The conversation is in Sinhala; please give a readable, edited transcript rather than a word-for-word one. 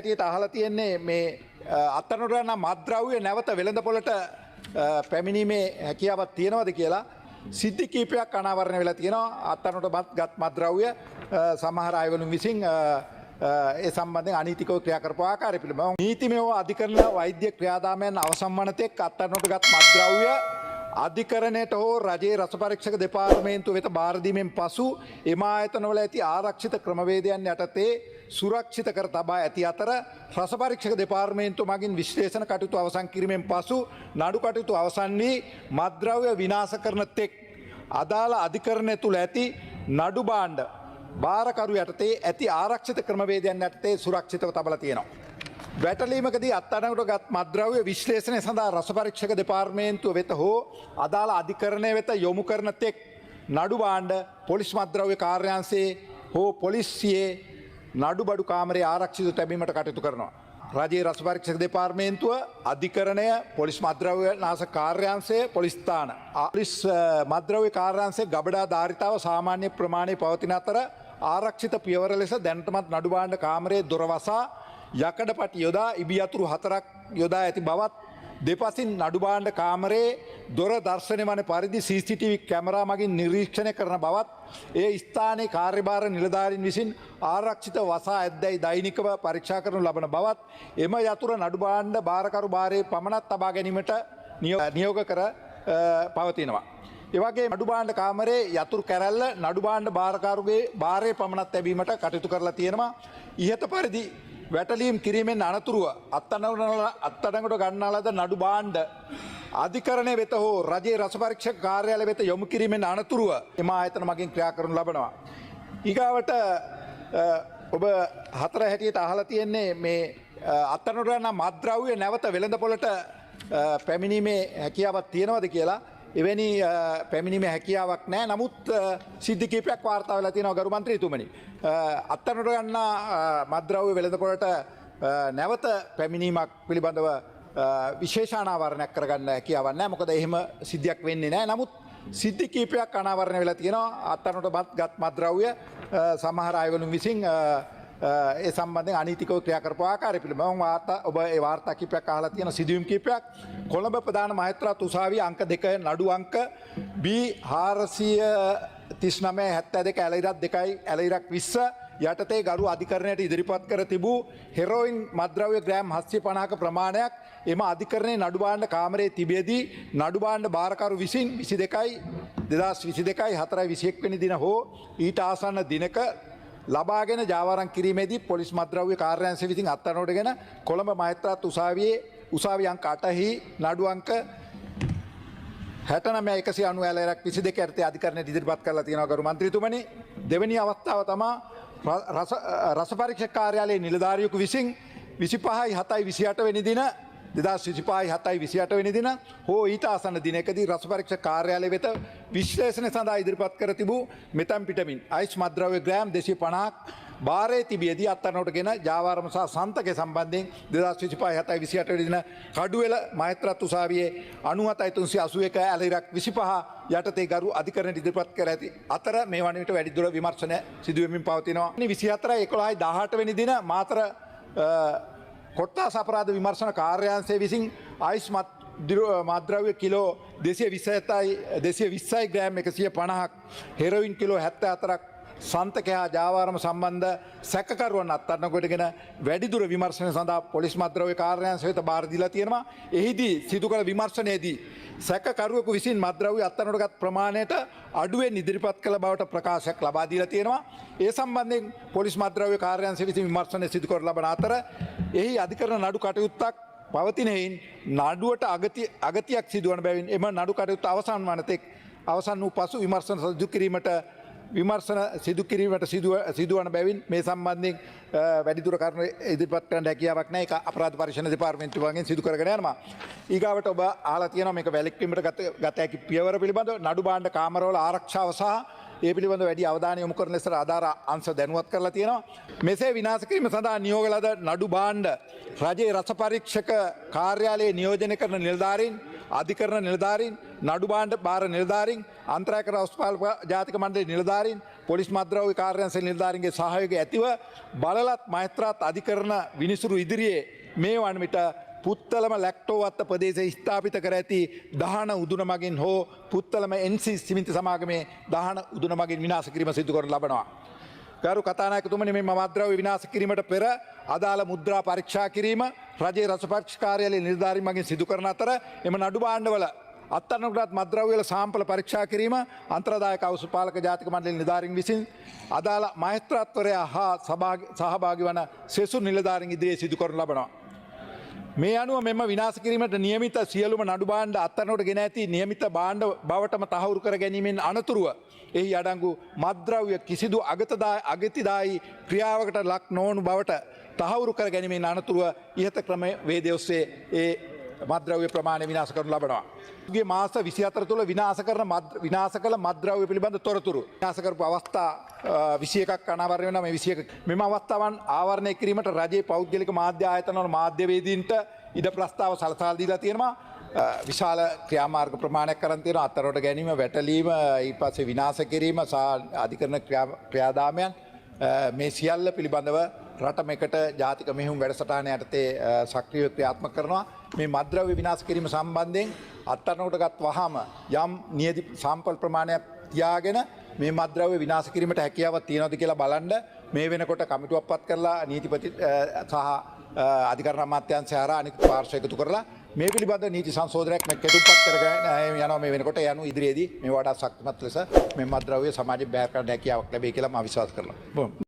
හැටියට අහලා තියෙන්නේ මේ අත්අඩංගුවට මත්ද්‍රව්‍ය නැවත වෙළඳපොළට පැමිණීමේ හැකියාවක් තියෙනවද කියලා සිද්ධි කීපයක් අනාවරණය වෙලා තියෙනවා. අත්අඩංගුවට ගත් මත්ද්‍රව්‍ය සමහර අයවලුන් විසින් ඒ සම්බන්ධයෙන් අනීතිකව ක්‍රියා කරපු ආකාරය පිළිබඳව නීතිමය අධිකරණ වෛද්‍ය ක්‍රියාදාමයන් අවසන් වන තෙක් අත්අඩංගුවට ගත් මත්ද්‍රව්‍ය අධිකරණයට හෝ රජයේ රස පරීක්ෂක දෙපාර්තමේන්තුව වෙත බාර දීමෙන් පසු එම ආයතනවල ඇති ආරක්ෂිත ක්‍රමවේදයන් යටතේ සුරක්ෂිත කර තබා ඇති අතර රස පරීක්ෂක දෙපාර්තමේන්තුව මගින් විශ්ලේෂණ කටයුතු අවසන් කිරීමෙන් පසු නඩු කටයුතු අවසන් වී මත්ද්‍රව්‍ය විනාශ කරන තෙක් අදාළ අධිකරණය තුළ ඇති නඩු භාණ්ඩ බාරකරු යටතේ ඇති ආරක්ෂිත ක්‍රමවේදයන් යටතේ සුරක්ෂිතව තබලා තියෙනවා. වැටලීමකදී අත්අඩංගුවට ගත් මත්ද්‍රව්‍ය විශ්ලේෂණය සඳහා රස පරීක්ෂක දෙපාර්තමේන්තුව වෙත හෝ අදාළ අධිකරණය වෙත යොමු කරන තෙක් නඩු භාණ්ඩ පොලිස් මත්ද්‍රව්‍ය කාර්යාංශයේ හෝ පොලිසියේ නඩුබඩු කාමරයේ ආරක්ෂිත තැබීමට කටයුතු කරනවා. රජයේ රස පරීක්ෂක දෙපාර්තමේන්තුව අධිකරණය පොලිස් මත්ද්‍රව්‍ය නාශක කාර්යාංශය පොලිස් ස්ථාන පොලිස් මත්ද්‍රව්‍ය කාර්යාංශයේ ගබඩා ධාරිතාව සාමාන්‍ය ප්‍රමාණයේ පවතින අතර ආරක්ෂිත පියවර ලෙස දැනටමත් නඩු භාණ්ඩ කාමරයේ දොර වසා යකඩපටි යොදා ඉබි යතුරු 4ක් යොදා ඇති බවත් දෙපසින් නඩු භාණ්ඩ කාමරයේ දොර දර්ශනය වන පරිදි CCTV කැමරා මගින් නිරීක්ෂණය කරන බවත් ඒ ස්ථානයේ කාර්යභාර නිලධාරීන් විසින් ආරක්ෂිත වසා ඇද්දැයි දෛනිකව පරීක්ෂා කරනු ලබන බවත් එම යතුර නඩු භාණ්ඩ භාරකරු භාරයේ පමණක් තබා ගැනීමට නියෝග කර පවතිනවා. එවගේ නඩු භාණ්ඩ කාමරයේ යතුරු කැරැල්ල නඩු භාණ්ඩ භාරකරුගේ භාරයේ පමණක් තැබීමට කටයුතු කරලා තියෙනවා. ඉහත පරිදි වැටලීම් කිරීමෙන් අනතුරුව අත්අඩංගුවට ගන්නා ලද නඩු භාණ්ඩ අධිකරණය වෙත හෝ රජයේ රස පරීක්ෂක කාර්යාලය වෙත යොමු කිරීමෙන් අනතුරුව එම ආයතන මගින් ක්‍රියා කරනු ලබනවා. ඊගාවට ඔබ හතර හැටියට අහලා තියෙන්නේ මේ අත්අඩංගුවට මත්ද්‍රව්‍ය නැවත වෙළඳපොළට පැමිණීමේ හැකියාවක් තියෙනවද කියලා. එවැනි පැමිණීමේ හැකියාවක් නැහැ. නමුත් සිද්ධි කිහිපයක් වාර්තා වෙලා තියෙනවා ගරු මන්ත්‍රීතුමනි. අත්අඩංගුවට ගන්න මත්ද්‍රව්‍ය වෙළඳපොළට නැවත පැමිණීමක් පිළිබඳව විශේෂ අනාවරණයක් කරගන්න හැකියාවක් නැහැ. මොකද එහෙම සිද්ධියක් වෙන්නේ නැහැ. නමුත් සිද්ධි කිහිපයක් අනාවරණය වෙලා තියෙනවා. අත්අඩංගුවට ගත් මත්ද්‍රව්‍ය සමහර අයවලුන් විසින් ඒ සම්බන්ධයෙන් අනීතිකව ක්‍රියා කරපු ආකාරය පිළිබඳව ඔබ ඒ වාර්තා කිහිපයක් අහලා තියෙන සිදුවීම් කිහිපයක් කොළඹ ප්‍රධාන මහේස්ත්‍රාත් උසාවියේ අංක 2 නඩු අංක B 439/72 ඇලයිරක් 2යි ඇලයිරක් 20 යටතේ ගරු අධිකරණයට ඉදිරිපත් කර තිබූ හෙරෝයින් මත්ද්‍රව්‍ය ග්‍රෑම් 750ක ප්‍රමාණයක් එම අධිකරණයේ නඩු භාණ්ඩ කාමරයේ තිබෙදී නඩු භාණ්ඩ භාරකරු විසින් 2022යි 4/21 වෙනි දින හෝ ඊට ආසන්න දිනක ලබාගෙන ජාවාරම් කිරීමේදී පොලිස් මත්ද්‍රව්‍ය කාර්යාංශය විසින් අත්අඩංගුවටගෙන කොළඹ මහේස්ත්‍රාත් උසාවියේ අංක 8හි නඩු අංක 69/190 22 යටතේ අධිකරණයට ඉදිරිපත් කරලා තියෙනවා ගරු මන්ත්‍රීතුමනි. දෙවෙනි අවස්ථාව තමයි රස පරීක්ෂක කාර්යාලයේ නිලධාරියෙකු විසින් 25/7/28 වෙනි දින 2025/7/28 වෙනි දින හෝ ඊට ආසන්න දිනකදී රස පරීක්ෂක කාර්යාලය වෙත විශ්ලේෂණ සඳහා ඉදිරිපත් කර තිබූ මෙතැම්පිටමින් අයිස් මත්ද්‍රව්‍ය ග්‍රෑම් 250ක් භාරයේ තිබියදී අත්අඩංගුවටගෙන ජාවාරම සහ සන්තකය සම්බන්ධයෙන් 2025/7/28 වෙනි දින කඩුවෙල මහේස්ත්‍රාත් උසාවියේ 97/381 ඇලයිරක් 25 යටතේ ගරු අධිකරණයට ඉදිරිපත් කර ඇති අතර මේ වන විට වැඩිදුර විමර්ශන සිදු වෙමින් පවතිනවා. 24/11/18 වෙනි දින මාතර කොට්ටාස අපරාධ විමර්ශන කාර්යාංශය විසින් අයිස් මත්ද්‍රව්‍ය කිලෝ 220යි ග්‍රෑම් 150ක් හෙරොයින් කිලෝ 74ක් සන්තක හා ජාවාරම සම්බන්ධ සැකකරුවන් අත්අඩංගුවටගෙන වැඩිදුර විමර්ශනය සඳහා පොලිස් මත්ද්‍රව්‍ය කාර්යාංශය වෙත බාර දීලා තියෙනවා. එහිදී සිදු කළ විමර්ශනයේදී සැකකරුවෙකු විසින් මත්ද්‍රව්‍ය අත්අඩංගුවට ප්‍රමාණයට අඩුවෙන් ඉදිරිපත් කළ බවට ප්‍රකාශයක් ලබා දීලා තියෙනවා. ඒ සම්බන්ධයෙන් පොලිස් මත්ද්‍රව්‍ය කාර්යාංශය විසින් විමර්ශනය සිදු කර ලබන අතර එහි අධිකරණ නඩු කටයුත්තක් පවතින හේයින් නඩුවට අගතියක් සිදුවන බැවින් එම නඩු කටයුත්ත අවසන් වන තෙක් අවසන් වූ පසු විමර්ශන සිදුවන බැවින් මේ සම්බන්ධයෙන් වැඩිදුර කරුණු ඉදිරිපත් කරන්න හැකියාවක් නැහැ. ඒක අපරාධ පරීක්ෂණ දෙපාර්තමේන්තුවගෙන් සිදු කරගෙන යනවා. ඊගාවට ඔබ අහලා තියෙනවා මේක වැළැක්වීමට ගත හැකි පියවර පිළිබඳව නඩු භාණ්ඩ කාමරවල ආරක්ෂාව සහ ඒ පිළිබඳව වැඩි අවධානය යොමු කරන ලෙස ආධාර අංශ දැනුවත් කරලා තියෙනවා. මෙසේ විනාශ කිරීම සඳහා නියෝග ලද නඩු භාණ්ඩ රජයේ රස පරීක්ෂක කාර්යාලයේ නියෝජනය කරන නිලධාරීන් අධිකරණ නිලධාරීන් නඩු භාණ්ඩ භාර නිලධාරීන් අන්තරායක රසපාල ජාතික මණ්ඩලයේ නිලධාරීන් පොලිස් මද්‍රව්‍ය කාර්යාංශ නිලධාරීන්ගේ සහයෝගය ඇතිව බලලත් මෛත්‍රාත් අධිකරණ විනිසුරු ඉදිරියේ මේ වන විට පුත්තලම ලැක්ටෝවත්ත ප්‍රදේශ ස්ථාපිත කර ඇති දහන උදුන මගින් හෝ පුත්තලම එන්සි සිමිති සමාගමේ දහන උදුන මගින් විනාශ කිරීම සිදු කරනු ලබනවා. ගරු කතානායකතුමනි, මේ මද්‍රව්‍ය විනාශ කිරීමට පෙර අදාළ මුද්‍රා පරීක්ෂා කිරීම රජයේ රසපක්ෂ කාර්යාලයේ නිලධාරීන් මගින් සිදු කරන අතර එම නඩු භාණ්ඩවල අත්අඩංගුවට මද්‍රව්‍යවල සාම්පල පරීක්ෂා කිරීම අන්තරදායක අවසුපාලක ජාතික මණ්ඩල නිලධාරීන් විසින් අදාළ මහේස්ත්‍රාත්වරයා හා සහභාගී වන සෙසු නිලධාරීන් ඉදිරියේ සිදු කරනු ලබනවා. මේ අනුව මෙම විනාශ කිරීමට නියමිත සියලුම නඩු භාණ්ඩ අත්අඩංගුවට ගෙන ඇති නියමිත භාණ්ඩ බවටම තහවුරු කර ගැනීමෙන් අනතුරුව එහි අඩංගු මද්‍රව්‍ය කිසිදු අගතිදායි ක්‍රියාවකට ලක් නොවනු බවට තහවුරු කර ගැනීමෙන් අනතුරුව ඉහත ක්‍රම වේදය ඔස්සේ ඒ මද්‍රව්‍ය ප්‍රමාණය විනාශ කරනු ලබනවා. ගේ මාස 24 තුළ විනාශ කළ මද්‍රව්‍ය පිළිබඳ තොරතුරු විනාශ කරපු අවස්ථා 21ක් අනාවරණය වෙනවා. මේ 21 මෙම අවස්ථාවන් ආවරණය කිරීමට රජයේ පෞද්ගලික මාධ්‍ය ආයතනවල මාධ්‍යවේදීන්ට ඉඩ ප්‍රස්තාව සලසලා දීලා තියෙනවා. විශාල ක්‍රියාමාර්ග ප්‍රමාණයක් කරන් තියෙනවා. අත්අඩංගුවට ගැනීම, වැටලීම, ඊට පස්සේ විනාශ කිරීම සහ අධිකරණ ක්‍රියාදාමයන් මේ සියල්ල පිළිබඳව රට මෙකට ජාතික මෙහෙයුම් වැඩසටහන යටතේ සක්‍රියව ක්‍රියාත්මක කරනවා. මේ මද්‍රව්‍ය විනාශ කිරීම සම්බන්ධයෙන් අත්අඩංගුවට ගත් වහාම යම් නියති සාම්පල් ප්‍රමාණයක් තියාගෙන මේ මද්‍රව්‍ය විනාශ කිරීමට හැකියාවක් තියෙනවද කියලා බලන්න මේ වෙනකොට කමිටුවක් පත් කරලා නීතිපති සහ අධිකරණ අමාත්‍යාංශය හරහා අනිත් පාර්ශ්ව එකතු කරලා මේ පිළිබඳ නීති සංශෝධනයක් කෙටුම්පත් කරගෙන යනවා. මේ වෙනකොට යනු ඉදිරියේදී මේ වඩා ශක්තිමත් ලෙස මේ මද්‍රව්‍ය සමාජයේ බැහැර කරන්න හැකියාවක් ලැබෙයි කියලා මම විශ්වාස කරනවා.